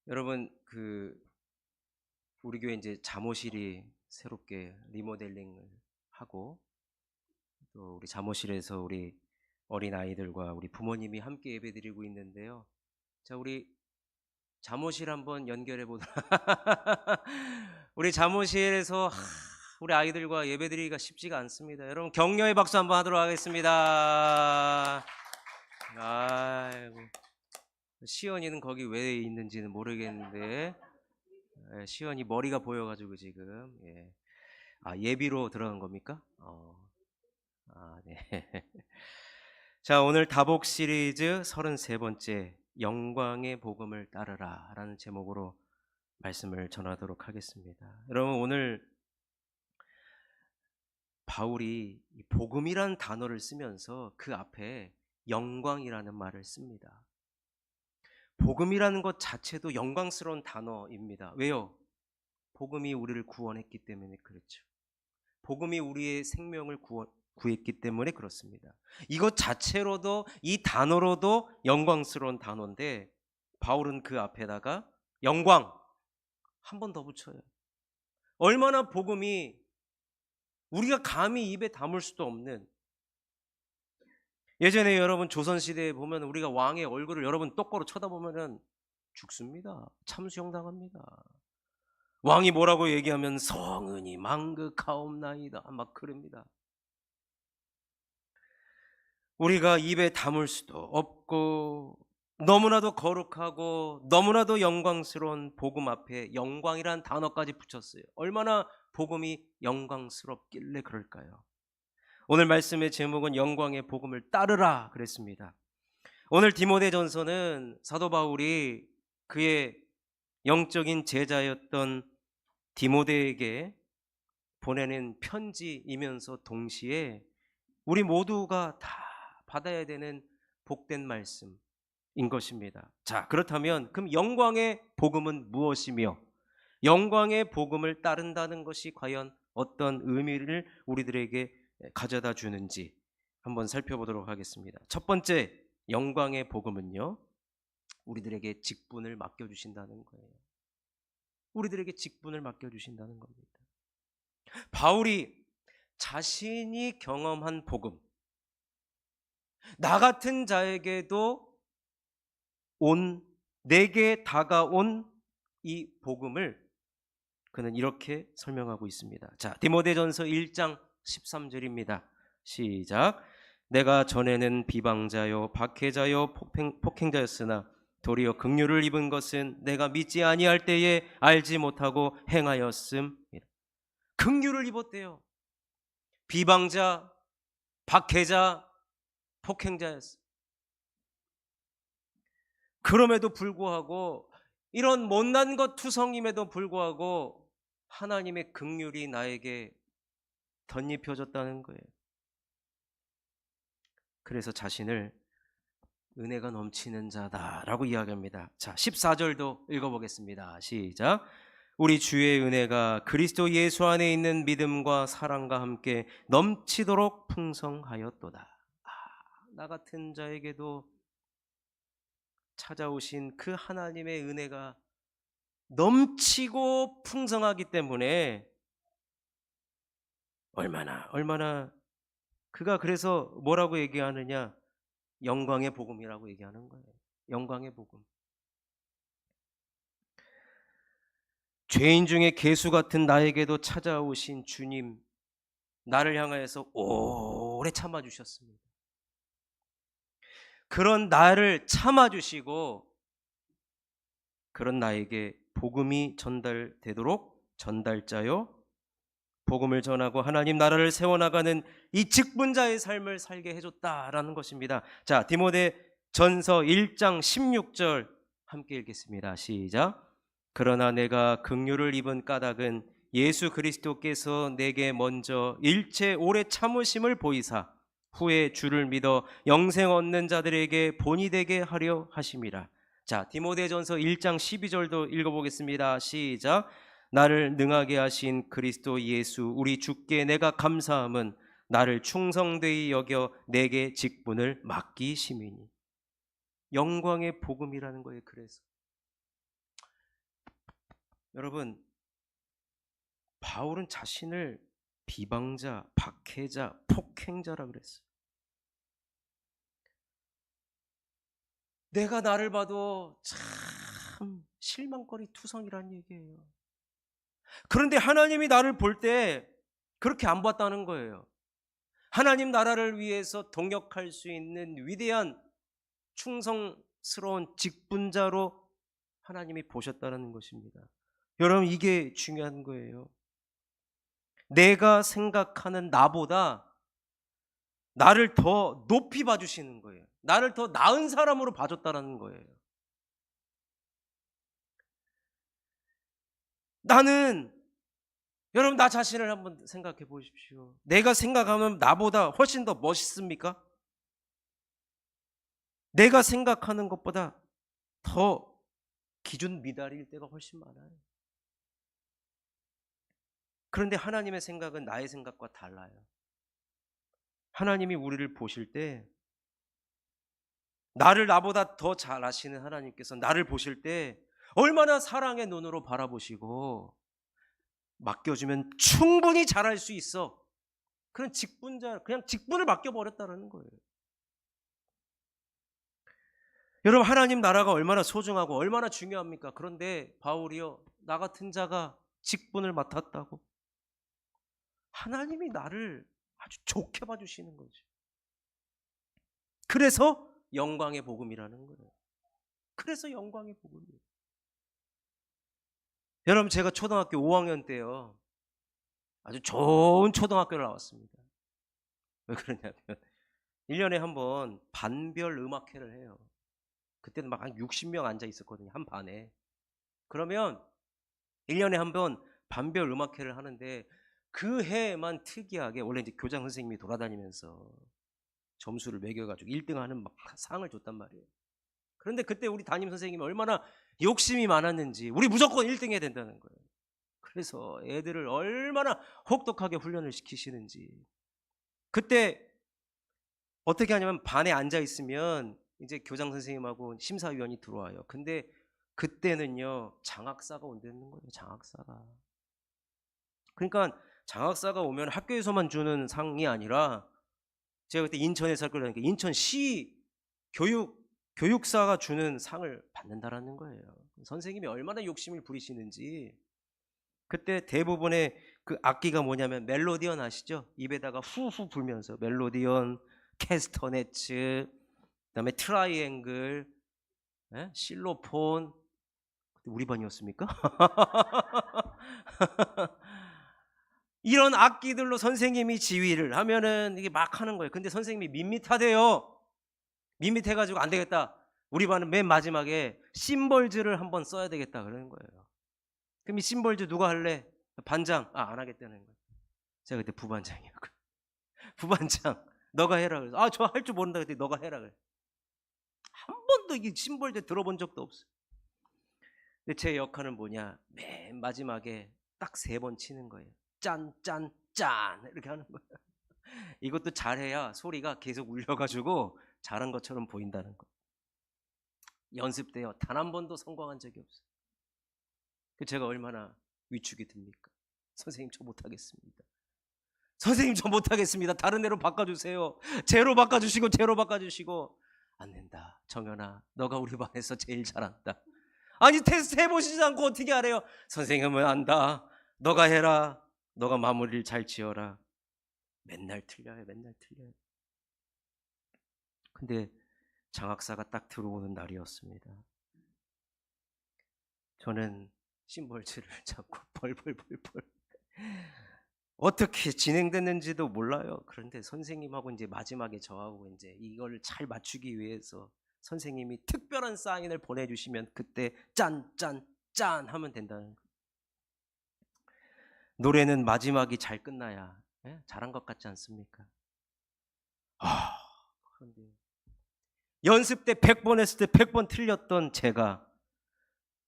여러분 우리 교회 이제 잠옷실이 새롭게 리모델링을 하고 또 우리 잠옷실에서 우리 어린아이들과 우리 부모님이 함께 예배드리고 있는데요. 자, 우리 잠옷실 한번 연결해 보도록 우리 잠옷실에서 우리 아이들과 예배드리기가 쉽지가 않습니다. 여러분 격려의 박수 한번 하도록 하겠습니다. 아이고, 시연이는 거기 왜 있는지는 모르겠는데 시연이 머리가 보여가지고 지금 예비로 들어간 겁니까? 네. 자, 오늘 다복 시리즈 33번째 영광의 복음을 따르라 라는 제목으로 말씀을 전하도록 하겠습니다. 여러분, 오늘 바울이 이 복음이라는 단어를 쓰면서 그 앞에 영광이라는 말을 씁니다. 복음이라는 것 자체도 영광스러운 단어입니다. 왜요? 복음이 우리를 구원했기 때문에 그렇죠. 복음이 우리의 생명을 구했기 때문에 그렇습니다. 이것 자체로도, 이 단어로도 영광스러운 단어인데 바울은 그 앞에다가 영광 한 번 더 붙여요. 얼마나 복음이 우리가 감히 입에 담을 수도 없는, 예전에 여러분 조선시대에 보면 우리가 왕의 얼굴을 여러분 똑바로 쳐다보면 죽습니다. 참수형 당합니다. 왕이 뭐라고 얘기하면 성은이 망극하옵나이다 막 그럽니다. 우리가 입에 담을 수도 없고 너무나도 거룩하고 너무나도 영광스러운 복음 앞에 영광이란 단어까지 붙였어요. 얼마나 복음이 영광스럽길래 그럴까요? 오늘 말씀의 제목은 영광의 복음을 따르라 그랬습니다. 오늘 디모데전서는 사도 바울이 그의 영적인 제자였던 디모데에게 보내는 편지이면서 동시에 우리 모두가 다 받아야 되는 복된 말씀인 것입니다. 자, 그렇다면 그럼 영광의 복음은 무엇이며 영광의 복음을 따른다는 것이 과연 어떤 의미를 우리들에게 가져다 주는지 한번 살펴보도록 하겠습니다. 첫 번째, 영광의 복음은요, 우리들에게 직분을 맡겨주신다는 거예요. 우리들에게 직분을 맡겨주신다는 겁니다. 바울이 자신이 경험한 복음, 나 같은 자에게도 내게 다가온 이 복음을 그는 이렇게 설명하고 있습니다. 자, 디모데전서 1장 13절입니다. 시작. 내가 전에는 비방자요 박해자요 폭행자였으나 도리어 긍휼을 입은 것은 내가 믿지 아니할 때에 알지 못하고 행하였음이라. 긍휼을 입었대요. 비방자, 박해자, 폭행자였어. 그럼에도 불구하고, 이런 못난 것 투성임에도 불구하고 하나님의 긍휼이 나에게 덧입혀졌다는 거예요. 그래서 자신을 은혜가 넘치는 자다라고 이야기합니다. 자, 14절도 읽어보겠습니다. 시작. 우리 주의 은혜가 그리스도 예수 안에 있는 믿음과 사랑과 함께 넘치도록 풍성하였도다. 나 같은 자에게도 찾아오신 그 하나님의 은혜가 넘치고 풍성하기 때문에 얼마나 그가 그래서 뭐라고 얘기하느냐, 영광의 복음이라고 얘기하는 거예요. 영광의 복음. 죄인 중에 개수 같은 나에게도 찾아오신 주님, 나를 향하여서 오래 참아주셨습니다. 그런 나를 참아주시고 그런 나에게 복음이 전달되도록 전달자요, 복음을 전하고 하나님 나라를 세워나가는 이 직분자의 삶을 살게 해줬다라는 것입니다. 자, 디모데 전서 1장 16절 함께 읽겠습니다. 시작. 그러나 내가 긍휼을 입은 까닭은 예수 그리스도께서 내게 먼저 일체 오래 참으심을 보이사 후에 주를 믿어 영생 얻는 자들에게 본이 되게 하려 하심이라. 자, 디모데전서 1장 12절도 읽어보겠습니다. 시작. 나를 능하게 하신 그리스도 예수 우리 주께 내가 감사함은 나를 충성되이 여겨 내게 직분을 맡기심이니. 영광의 복음이라는 거예요. 그래서 여러분, 바울은 자신을 비방자, 박해자, 폭행자라 그랬어요. 내가 나를 봐도 참 실망거리 투성이란 얘기예요. 그런데 하나님이 나를 볼 때 그렇게 안 봤다는 거예요. 하나님 나라를 위해서 동역할 수 있는 위대한 충성스러운 직분자로 하나님이 보셨다는 것입니다. 여러분, 이게 중요한 거예요. 내가 생각하는 나보다 나를 더 높이 봐주시는 거예요. 나를 더 나은 사람으로 봐줬다는 거예요. 나는, 여러분, 나 자신을 한번 생각해 보십시오. 내가 생각하면 나보다 훨씬 더 멋있습니까? 내가 생각하는 것보다 더 기준 미달일 때가 훨씬 많아요. 그런데 하나님의 생각은 나의 생각과 달라요. 하나님이 우리를 보실 때, 나를 나보다 더 잘 아시는 하나님께서 나를 보실 때 얼마나 사랑의 눈으로 바라보시고, 맡겨주면 충분히 잘할 수 있어, 그런 직분자, 그냥 직분을 맡겨버렸다는 거예요. 여러분, 하나님 나라가 얼마나 소중하고 얼마나 중요합니까? 그런데 바울이요, 나 같은 자가 직분을 맡았다고 하나님이 나를 아주 좋게 봐주시는 거죠. 그래서 영광의 복음이라는 거예요. 그래서 영광의 복음이에요. 여러분, 제가 초등학교 5학년 때요, 아주 좋은 초등학교를 나왔습니다. 왜 그러냐면 1년에 한 번 반별 음악회를 해요. 그때는 막 한 60명 앉아 있었거든요, 한 반에. 그러면 1년에 한 번 반별 음악회를 하는데, 그 해에만 특이하게, 원래 이제 교장 선생님이 돌아다니면서 점수를 매겨가지고 1등 하는 막 상을 줬단 말이에요. 그런데 그때 우리 담임 선생님이 얼마나 욕심이 많았는지, 우리 무조건 1등 해야 된다는 거예요. 그래서 애들을 얼마나 혹독하게 훈련을 시키시는지. 그때 어떻게 하냐면, 반에 앉아 있으면 이제 교장 선생님하고 심사위원이 들어와요. 근데 그때는요, 장학사가 온다는 거예요. 장학사가. 그러니까 장학사가 오면 학교에서만 주는 상이 아니라, 제가 그때 인천에서 학교를 다니니까 인천시 교육사가 주는 상을 받는다라는 거예요. 선생님이 얼마나 욕심을 부리시는지. 그때 대부분의 그 악기가 뭐냐면 멜로디언 아시죠? 입에다가 후후 불면서 멜로디언, 캐스터네츠, 그다음에 트라이앵글, 실로폰. 우리 반이었습니까? 이런 악기들로 선생님이 지휘를 하면은 이게 막 하는 거예요. 근데 선생님이 밋밋하대요. 밋밋해가지고 안 되겠다, 우리 반은 맨 마지막에 심벌즈를 한번 써야 되겠다 그러는 거예요. 그럼 이 심벌즈 누가 할래? 반장. 안 하겠다는 거예요. 제가 그때 부반장이었고, 부반장 너가 해라 그래서, 저 할 줄 모른다 그랬더니 너가 해라 그래. 한 번도 이 심벌즈 들어본 적도 없어요. 근데 제 역할은 뭐냐, 맨 마지막에 딱 3번 치는 거예요. 짠, 짠, 짠 이렇게 하는 거예요. 이것도 잘해야 소리가 계속 울려가지고 잘한 것처럼 보인다는 거. 연습 때요, 단 한 번도 성공한 적이 없어요. 제가 얼마나 위축이 됩니까? 선생님, 저 못하겠습니다. 선생님, 저 못하겠습니다. 다른 애로 바꿔주세요. 쟤로 바꿔주시고, 쟤로 바꿔주시고. 안 된다, 정연아, 너가 우리 반에서 제일 잘한다. 아니, 테스트 해보시지 않고 어떻게 하래요? 선생님은 안다, 너가 해라, 너가 마무리를 잘 지어라. 맨날 틀려요, 맨날 틀려요. 근데 장학사가 딱 들어오는 날이었습니다. 저는 심벌즈를 잡고 벌벌벌벌 어떻게 진행됐는지도 몰라요. 그런데 선생님하고 이제 마지막에 저하고 이제 이걸 잘 맞추기 위해서 선생님이 특별한 사인을 보내주시면 그때 짠, 짠, 짠 하면 된다는 거예요. 노래는 마지막이 잘 끝나야 잘한 것 같지 않습니까? 그런데 연습 때 100번 했을 때 100번 틀렸던 제가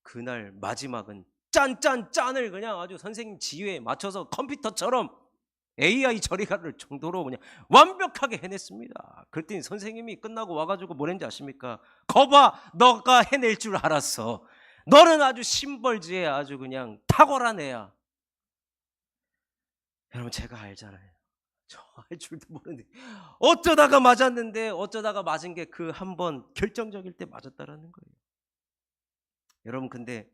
그날 마지막은 짠, 짠, 짠을 그냥 아주 선생님 지휘에 맞춰서 컴퓨터처럼 AI 처리 가를 정도로 그냥 완벽하게 해냈습니다. 그랬더니 선생님이 끝나고 와가지고 뭐랬는지 아십니까? 거봐, 너가 해낼 줄 알았어. 너는 아주 심벌지에 아주 그냥 탁월한 애야. 여러분 제가 알잖아요. 저 할 줄도 모르는데 어쩌다가 맞았는데 어쩌다가 맞은 게 그 한 번 결정적일 때 맞았다라는 거예요. 여러분 근데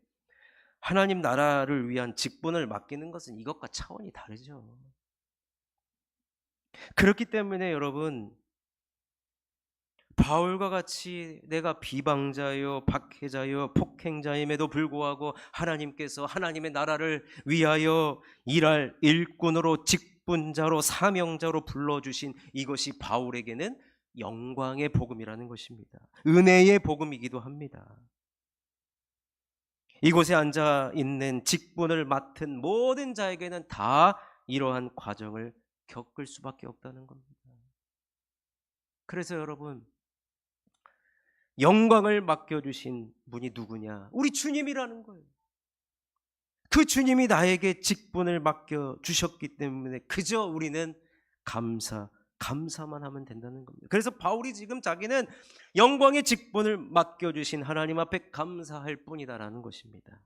하나님 나라를 위한 직분을 맡기는 것은 이것과 차원이 다르죠. 그렇기 때문에 여러분 바울과 같이 내가 비방자요 박해자요 폭행자임에도 불구하고 하나님께서 하나님의 나라를 위하여 일할 일꾼으로 직분자로 사명자로 불러주신 이것이 바울에게는 영광의 복음이라는 것입니다. 은혜의 복음이기도 합니다. 이곳에 앉아 있는 직분을 맡은 모든 자에게는 다 이러한 과정을 겪을 수밖에 없다는 겁니다. 그래서 여러분 영광을 맡겨주신 분이 누구냐? 우리 주님이라는 거예요. 그 주님이 나에게 직분을 맡겨주셨기 때문에 그저 우리는 감사만 하면 된다는 겁니다. 그래서 바울이 지금 자기는 영광의 직분을 맡겨주신 하나님 앞에 감사할 뿐이다라는 것입니다.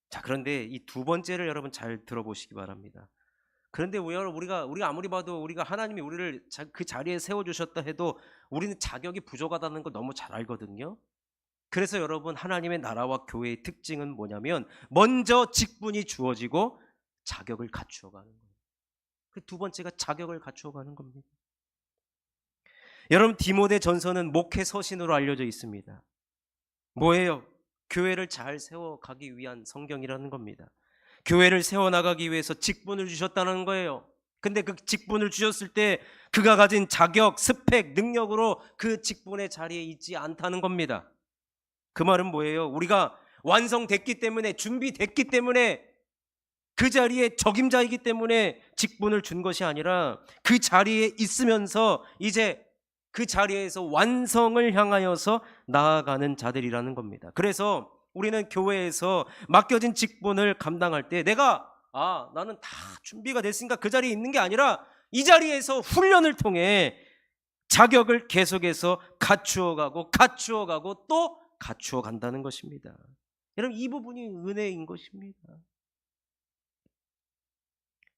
자, 그런데 이 두 번째를 여러분 잘 들어보시기 바랍니다. 그런데 우리가 아무리 봐도 우리가 하나님이 우리를 그 자리에 세워주셨다 해도 우리는 자격이 부족하다는 걸 너무 잘 알거든요. 그래서 여러분 하나님의 나라와 교회의 특징은 뭐냐면 먼저 직분이 주어지고 자격을 갖추어가는 거예요. 그 두 번째가 자격을 갖추어가는 겁니다. 여러분 디모데 전서는 목회 서신으로 알려져 있습니다. 뭐예요? 교회를 잘 세워가기 위한 성경이라는 겁니다. 교회를 세워나가기 위해서 직분을 주셨다는 거예요. 근데 그 직분을 주셨을 때 그가 가진 자격, 스펙, 능력으로 그 직분의 자리에 있지 않다는 겁니다. 그 말은 뭐예요? 우리가 완성됐기 때문에 준비됐기 때문에 그 자리에 적임자이기 때문에 직분을 준 것이 아니라 그 자리에 있으면서 이제 그 자리에서 완성을 향하여서 나아가는 자들이라는 겁니다. 그래서 우리는 교회에서 맡겨진 직분을 감당할 때 내가 나는 다 준비가 됐으니까 그 자리에 있는 게 아니라 이 자리에서 훈련을 통해 자격을 계속해서 갖추어가고 또 갖추어 간다는 것입니다. 여러분 이 부분이 은혜인 것입니다.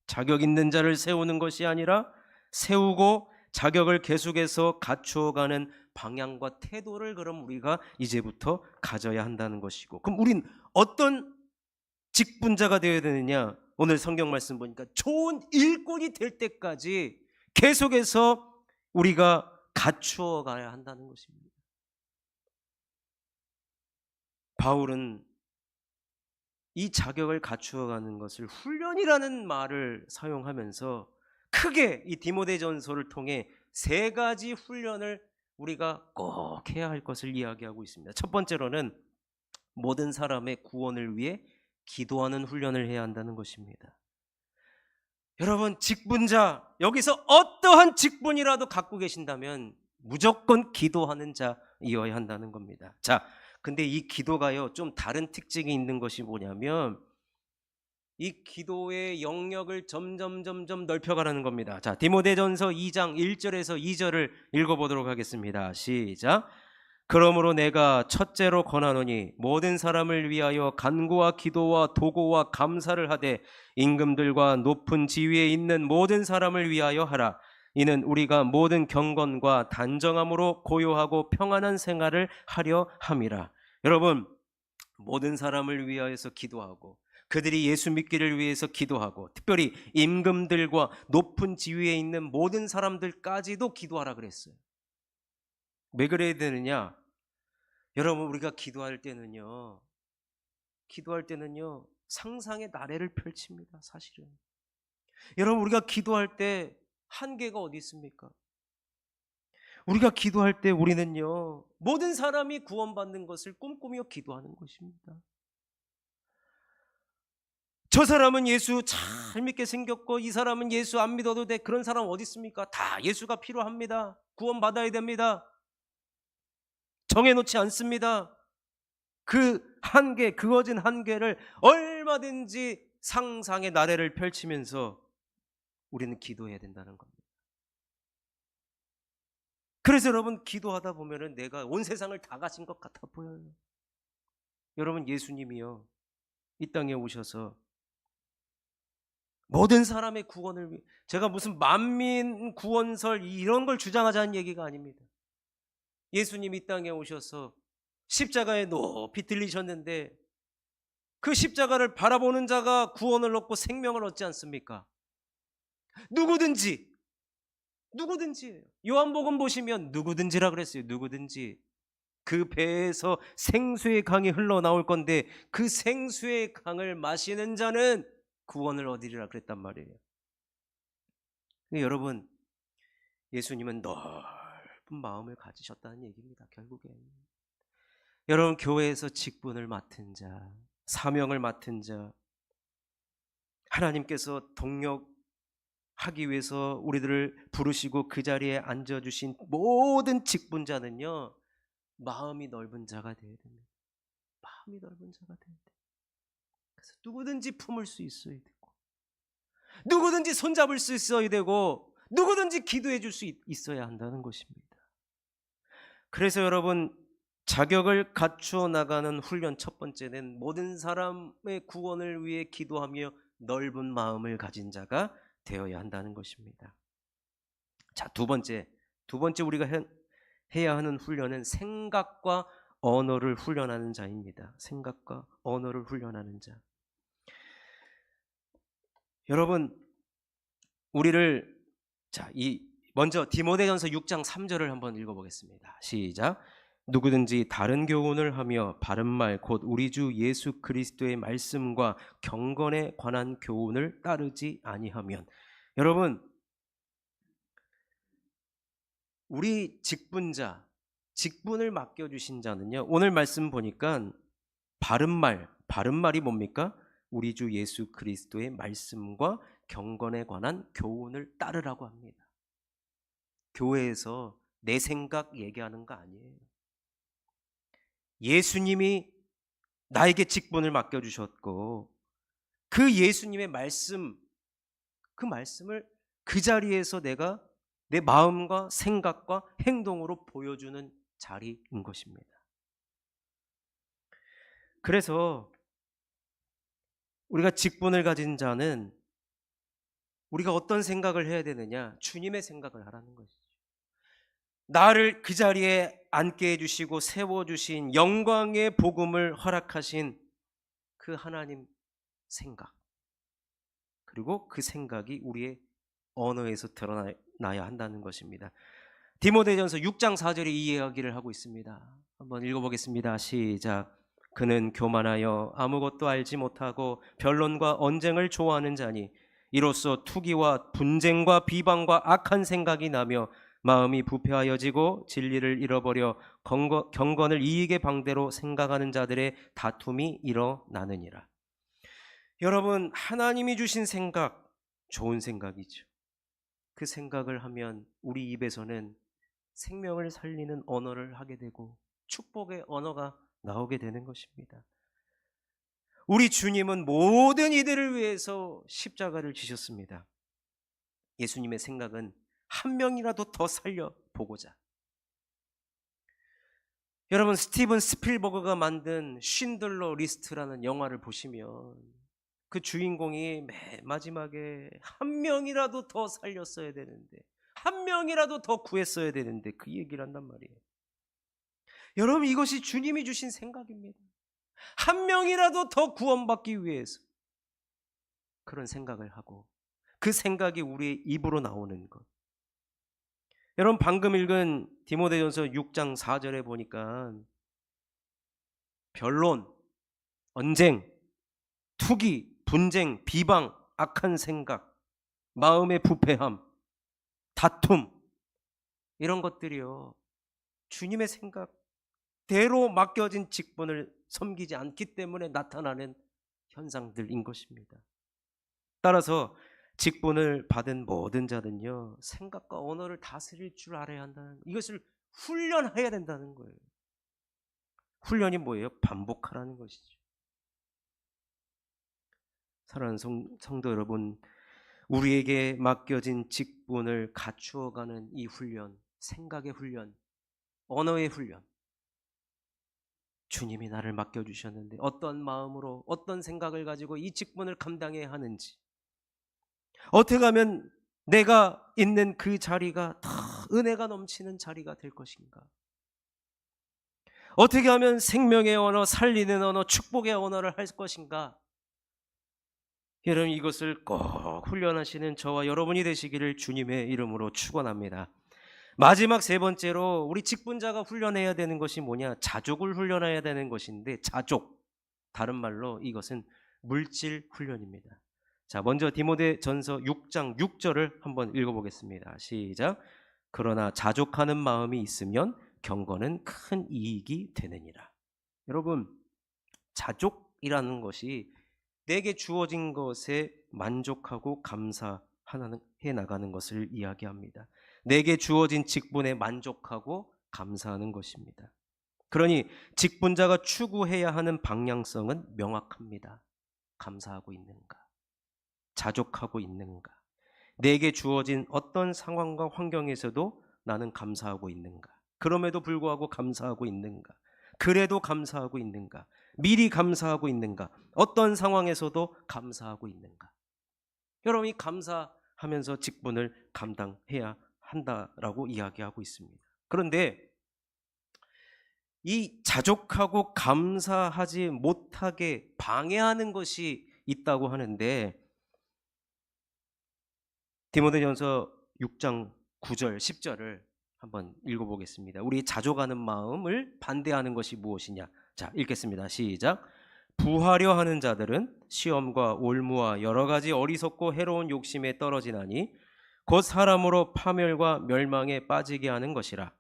자격 있는 자를 세우는 것이 아니라 세우고 자격을 계속해서 갖추어가는 방향과 태도를 그럼 우리가 이제부터 가져야 한다는 것이고, 그럼 우린 어떤 직분자가 되어야 되느냐? 오늘 성경 말씀 보니까 좋은 일꾼이 될 때까지 계속해서 우리가 갖추어 가야 한다는 것입니다. 바울은 이 자격을 갖추어 가는 것을 훈련이라는 말을 사용하면서 크게 이 디모데전서를 통해 세 가지 훈련을 우리가 꼭 해야 할 것을 이야기하고 있습니다. 첫 번째로는 모든 사람의 구원을 위해 기도하는 훈련을 해야 한다는 것입니다. 여러분 직분자, 여기서 어떠한 직분이라도 갖고 계신다면 무조건 기도하는 자이어야 한다는 겁니다. 자, 근데 이 기도가요 좀 다른 특징이 있는 것이 뭐냐면 이 기도의 영역을 점점 넓혀가라는 겁니다. 자, 디모데전서 2장 1절에서 2절을 읽어보도록 하겠습니다. 시작. 그러므로 내가 첫째로 권하노니 모든 사람을 위하여 간구와 기도와 도고와 감사를 하되 임금들과 높은 지위에 있는 모든 사람을 위하여 하라. 이는 우리가 모든 경건과 단정함으로 고요하고 평안한 생활을 하려 함이라. 여러분 모든 사람을 위하여서 기도하고 그들이 예수 믿기를 위해서 기도하고 특별히 임금들과 높은 지위에 있는 모든 사람들까지도 기도하라 그랬어요. 왜 그래야 되느냐? 여러분 우리가 기도할 때는요 상상의 나래를 펼칩니다. 사실은 여러분 우리가 기도할 때 한계가 어디 있습니까? 우리가 기도할 때 우리는요 모든 사람이 구원받는 것을 꿈꾸며 기도하는 것입니다. 저 사람은 예수 잘 믿게 생겼고 이 사람은 예수 안 믿어도 돼. 그런 사람 어디 있습니까? 다 예수가 필요합니다. 구원받아야 됩니다. 정해놓지 않습니다. 그 한계, 그어진 한계를 얼마든지 상상의 나래를 펼치면서 우리는 기도해야 된다는 겁니다. 그래서 여러분 기도하다 보면은 내가 온 세상을 다 가진 것 같아 보여요. 여러분, 예수님이요, 이 땅에 오셔서 모든 사람의 구원을 위해, 제가 무슨 만민 구원설 이런 걸 주장하자는 얘기가 아닙니다. 예수님 이 땅에 오셔서 십자가에 높이 들리셨는데 그 십자가를 바라보는 자가 구원을 얻고 생명을 얻지 않습니까? 누구든지, 누구든지예요. 요한복음 보시면 누구든지라 그랬어요. 누구든지. 그 배에서 생수의 강이 흘러나올 건데 그 생수의 강을 마시는 자는 구원을 얻으리라 그랬단 말이에요. 근데 여러분, 예수님은 넓은 마음을 가지셨다는 얘기입니다. 결국엔 여러분, 교회에서 직분을 맡은 자, 사명을 맡은 자, 하나님께서 동력하기 위해서 우리들을 부르시고 그 자리에 앉아주신 모든 직분자는요, 마음이 넓은 자가 되어야 됩니다. 마음이 넓은 자가 되어야 돼요. 그래서 누구든지 품을 수 있어야 되고, 누구든지 손잡을 수 있어야 되고, 누구든지 기도해 줄 수 있어야 한다는 것입니다. 그래서 여러분, 자격을 갖추어 나가는 훈련 첫 번째는 모든 사람의 구원을 위해 기도하며 넓은 마음을 가진 자가 되어야 한다는 것입니다. 자, 두 번째 우리가 해야 하는 훈련은 생각과 언어를 훈련하는 자입니다. 생각과 언어를 훈련하는 자. 여러분, 우리를, 먼저 디모데전서 6장 3절을 한번 읽어보겠습니다. 시작. 누구든지 다른 교훈을 하며 바른 말 곧 우리 주 예수 그리스도의 말씀과 경건에 관한 교훈을 따르지 아니하면. 여러분, 우리 직분자, 직분을 맡겨주신 자는요, 오늘 말씀 보니까 바른 말이 뭡니까? 우리 주 예수 그리스도의 말씀과 경건에 관한 교훈을 따르라고 합니다. 교회에서 내 생각 얘기하는 거 아니에요. 예수님이 나에게 직분을 맡겨주셨고 그 예수님의 말씀, 그 말씀을 그 자리에서 내가 내 마음과 생각과 행동으로 보여주는 자리인 것입니다. 그래서 우리가 직분을 가진 자는 우리가 어떤 생각을 해야 되느냐? 주님의 생각을 하라는 것이죠. 나를 그 자리에 앉게 해주시고 세워주신 영광의 복음을 허락하신 그 하나님 생각, 그리고 그 생각이 우리의 언어에서 드러나야 한다는 것입니다. 디모데전서 6장 4절에 이 이야기를 하고 있습니다. 한번 읽어보겠습니다. 시작. 그는 교만하여 아무것도 알지 못하고 변론과 언쟁을 좋아하는 자니 이로써 투기와 분쟁과 비방과 악한 생각이 나며 마음이 부패하여지고 진리를 잃어버려 경건을 이익의 방대로 생각하는 자들의 다툼이 일어나느니라. 여러분, 하나님이 주신 생각, 좋은 생각이죠. 그 생각을 하면 우리 입에서는 생명을 살리는 언어를 하게 되고 축복의 언어가 나오게 되는 것입니다. 우리 주님은 모든 이들을 위해서 십자가를 지셨습니다. 예수님의 생각은 한 명이라도 더 살려보고자. 여러분, 스티븐 스필버그가 만든 쉰들러 리스트라는 영화를 보시면 그 주인공이 맨 마지막에 한 명이라도 더 살렸어야 되는데, 한 명이라도 더 구했어야 되는데 그 얘기를 한단 말이에요. 여러분, 이것이 주님이 주신 생각입니다. 한 명이라도 더 구원받기 위해서 그런 생각을 하고 그 생각이 우리의 입으로 나오는 것. 여러분, 방금 읽은 디모데전서 6장 4절에 보니까 변론, 언쟁, 투기, 분쟁, 비방, 악한 생각, 마음의 부패함, 다툼, 이런 것들이요, 주님의 생각대로 맡겨진 직분을 섬기지 않기 때문에 나타나는 현상들인 것입니다. 따라서 직분을 받은 모든 자는요, 생각과 언어를 다스릴 줄 알아야 한다는, 이것을 훈련해야 된다는 거예요. 훈련이 뭐예요? 반복하라는 것이죠. 사랑하는 성도 여러분, 우리에게 맡겨진 직분을 갖추어가는 이 훈련, 생각의 훈련, 언어의 훈련, 주님이 나를 맡겨주셨는데 어떤 마음으로 어떤 생각을 가지고 이 직분을 감당해야 하는지, 어떻게 하면 내가 있는 그 자리가 다 은혜가 넘치는 자리가 될 것인가, 어떻게 하면 생명의 언어, 살리는 언어, 축복의 언어를 할 것인가. 여러분, 이것을 꼭 훈련하시는 저와 여러분이 되시기를 주님의 이름으로 축원합니다. 마지막 세 번째로 우리 직분자가 훈련해야 되는 것이 뭐냐? 자족을 훈련해야 되는 것인데, 자족, 다른 말로 이것은 물질 훈련입니다. 자, 먼저 디모데전서 6장 6절을 한번 읽어보겠습니다. 시작. 그러나 자족하는 마음이 있으면 경건은 큰 이익이 되느니라. 여러분, 자족이라는 것이 내게 주어진 것에 만족하고 감사해 나가는 것을 이야기합니다. 내게 주어진 직분에 만족하고 감사하는 것입니다. 그러니 직분자가 추구해야 하는 방향성은 명확합니다. 감사하고 있는가? 자족하고 있는가? 내게 주어진 어떤 상황과 환경에서도 나는 감사하고 있는가? 그럼에도 불구하고 감사하고 있는가? 그래도 감사하고 있는가? 미리 감사하고 있는가? 어떤 상황에서도 감사하고 있는가? 여러분, 이 감사하면서 직분을 감당해야 한다라고 이야기하고 있습니다. 그런데 이 자족하고 감사하지 못하게 방해하는 것이 있다고 하는데, 디모데전서 6장 9절 10절을 한번 읽어보겠습니다. 우리 자족하는 마음을 반대하는 것이 무엇이냐? 자, 읽겠습니다. 시작. 부하려 하는 자들은 시험과 올무와 여러 가지 어리석고 해로운 욕심에 떨어지나니 곧 사람으로 파멸과 멸망에 빠지게 하는 것이라.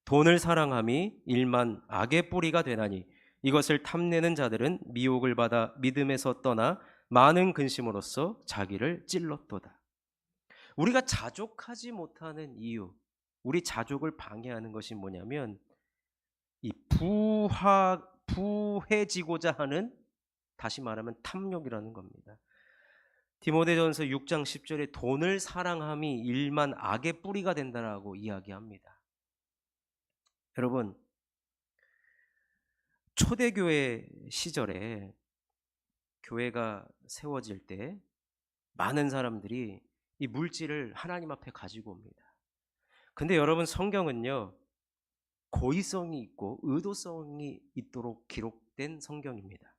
돈을 사랑함이 일만 악의 뿌리가 되나니 이것을 탐내는 자들은 미혹을 받아 믿음에서 떠나 많은 근심으로써 자기를 찔렀도다. 우리가 자족하지 못하는 이유, 우리 자족을 방해하는 것이 뭐냐면 이 부해지고자 하는, 다시 말하면 탐욕이라는 겁니다. 디모데전서 6장 10절에 돈을 사랑함이 일만 악의 뿌리가 된다라고 이야기합니다. 여러분, 초대교회 시절에 교회가 세워질 때 많은 사람들이 이 물질을 하나님 앞에 가지고 옵니다. 근데 여러분, 성경은요, 고의성이 있고 의도성이 있도록 기록된 성경입니다.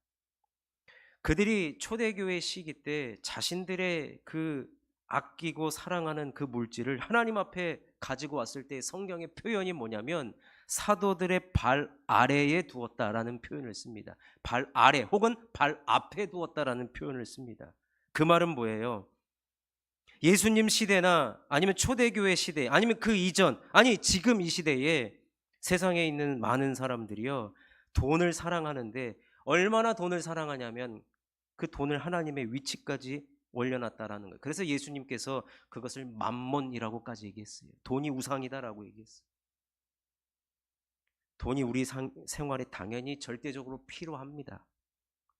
그들이 초대교회 시기 때 자신들의 그 아끼고 사랑하는 그 물질을 하나님 앞에 가지고 왔을 때 성경의 표현이 뭐냐면 사도들의 발 아래에 두었다라는 표현을 씁니다. 발 아래 혹은 발 앞에 두었다라는 표현을 씁니다. 그 말은 뭐예요? 예수님 시대나 아니면 초대교회 시대, 아니면 그 이전, 아니 지금 이 시대에 세상에 있는 많은 사람들이요, 돈을 사랑하는데 얼마나 돈을 사랑하냐면 그 돈을 하나님의 위치까지 올려놨다라는 거예요. 그래서 예수님께서 그것을 만몬이라고까지 얘기했어요. 돈이 우상이다라고 얘기했어요. 돈이 우리 생활에 당연히 절대적으로 필요합니다.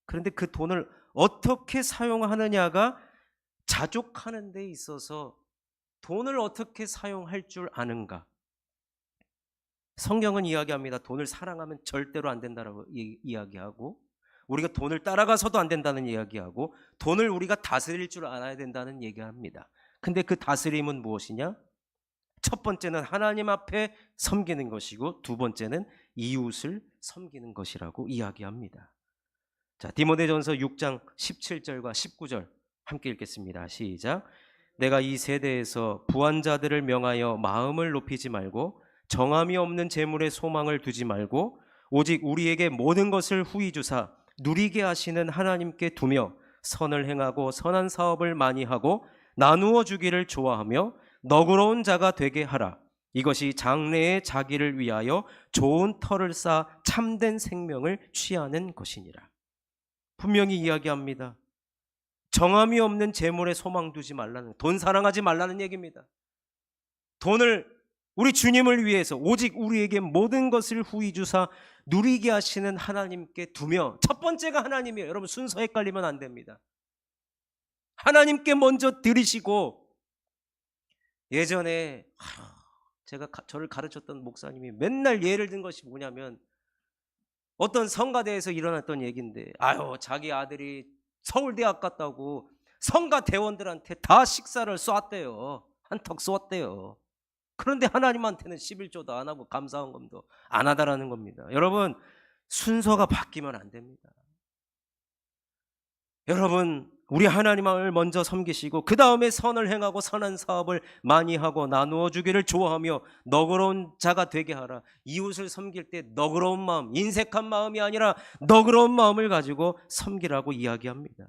그런데 그 돈을 어떻게 사용하느냐가 자족하는 데 있어서 돈을 어떻게 사용할 줄 아는가. 성경은 이야기합니다. 돈을 사랑하면 절대로 안 된다라고 이야기하고, 우리가 돈을 따라가서도 안 된다는 이야기하고, 돈을 우리가 다스릴 줄 알아야 된다는 얘기합니다. 근데 그 다스림은 무엇이냐? 첫 번째는 하나님 앞에 섬기는 것이고, 두 번째는 이웃을 섬기는 것이라고 이야기합니다. 자, 디모데전서 6장 17절과 19절 함께 읽겠습니다. 시작. 내가 이 세대에서 부한 자들을 명하여 마음을 높이지 말고 정함이 없는 재물에 소망을 두지 말고 오직 우리에게 모든 것을 후히 주사 누리게 하시는 하나님께 두며 선을 행하고 선한 사업을 많이 하고 나누어 주기를 좋아하며 너그러운 자가 되게 하라. 이것이 장래에 자기를 위하여 좋은 터를 쌓아 참된 생명을 취하는 것이니라. 분명히 이야기합니다. 정함이 없는 재물에 소망 두지 말라는, 돈 사랑하지 말라는 얘기입니다. 돈을 우리 주님을 위해서 오직 우리에게 모든 것을 후히 주사 누리게 하시는 하나님께 두며, 첫 번째가 하나님이에요. 여러분, 순서 헷갈리면 안 됩니다. 하나님께 먼저 드리시고, 예전에 제가 저를 가르쳤던 목사님이 맨날 예를 든 것이 뭐냐면, 어떤 성가대에서 일어났던 얘기인데, 아유, 자기 아들이 서울대학 갔다고 성가 대원들한테 다 식사를 쐈대요. 한턱 쏘았대요. 그런데 하나님한테는 11조도 안 하고 감사헌금도 안 하다라는 겁니다. 여러분, 순서가 바뀌면 안 됩니다. 여러분, 우리 하나님을 먼저 섬기시고 그 다음에 선을 행하고 선한 사업을 많이 하고 나누어 주기를 좋아하며 너그러운 자가 되게 하라. 이웃을 섬길 때 너그러운 마음, 인색한 마음이 아니라 너그러운 마음을 가지고 섬기라고 이야기합니다.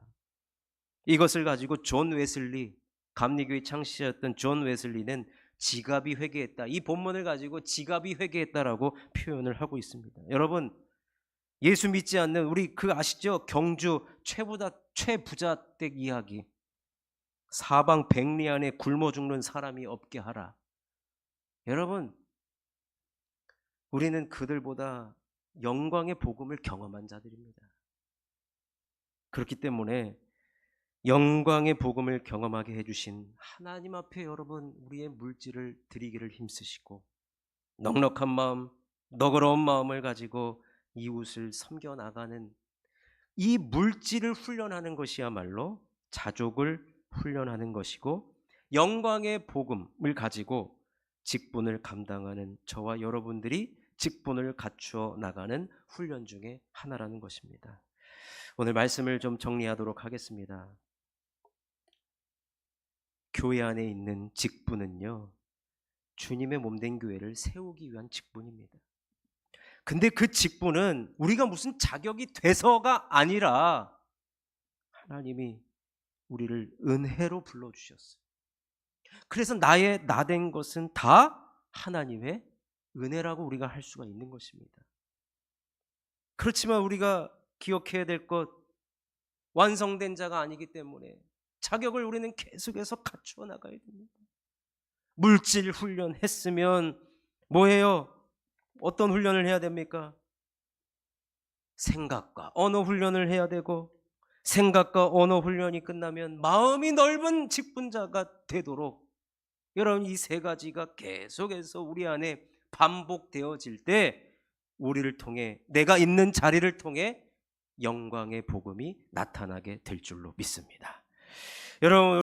이것을 가지고 존 웨슬리, 감리교의 창시자였던 존 웨슬리는 지갑이 회개했다. 이 본문을 가지고 지갑이 회개했다라고 표현을 하고 있습니다. 여러분, 예수 믿지 않는 우리 그 아시죠? 경주 최부자댁 이야기. 사방 백리 안에 굶어 죽는 사람이 없게 하라. 여러분, 우리는 그들보다 영광의 복음을 경험한 자들입니다. 그렇기 때문에 영광의 복음을 경험하게 해주신 하나님 앞에 여러분, 우리의 물질을 드리기를 힘쓰시고 넉넉한 마음, 너그러운 마음을 가지고 이웃을 섬겨나가는 이 물질을 훈련하는 것이야말로 자족을 훈련하는 것이고, 영광의 복음을 가지고 직분을 감당하는 저와 여러분들이 직분을 갖추어 나가는 훈련 중에 하나라는 것입니다. 오늘 말씀을 좀 정리하도록 하겠습니다. 교회 안에 있는 직분은요, 주님의 몸된 교회를 세우기 위한 직분입니다. 근데 그 직분은 우리가 무슨 자격이 돼서가 아니라 하나님이 우리를 은혜로 불러주셨어요. 그래서 나된 것은 다 하나님의 은혜라고 우리가 할 수가 있는 것입니다. 그렇지만 우리가 기억해야 될 것, 완성된 자가 아니기 때문에 자격을 우리는 계속해서 갖추어 나가야 됩니다. 물질 훈련했으면 뭐예요? 어떤 훈련을 해야 됩니까? 생각과 언어 훈련을 해야 되고, 생각과 언어 훈련이 끝나면 마음이 넓은 직분자가 되도록, 여러분, 이 세 가지가 계속해서 우리 안에 반복되어질 때 우리를 통해, 내가 있는 자리를 통해 영광의 복음이 나타나게 될 줄로 믿습니다. 여러분,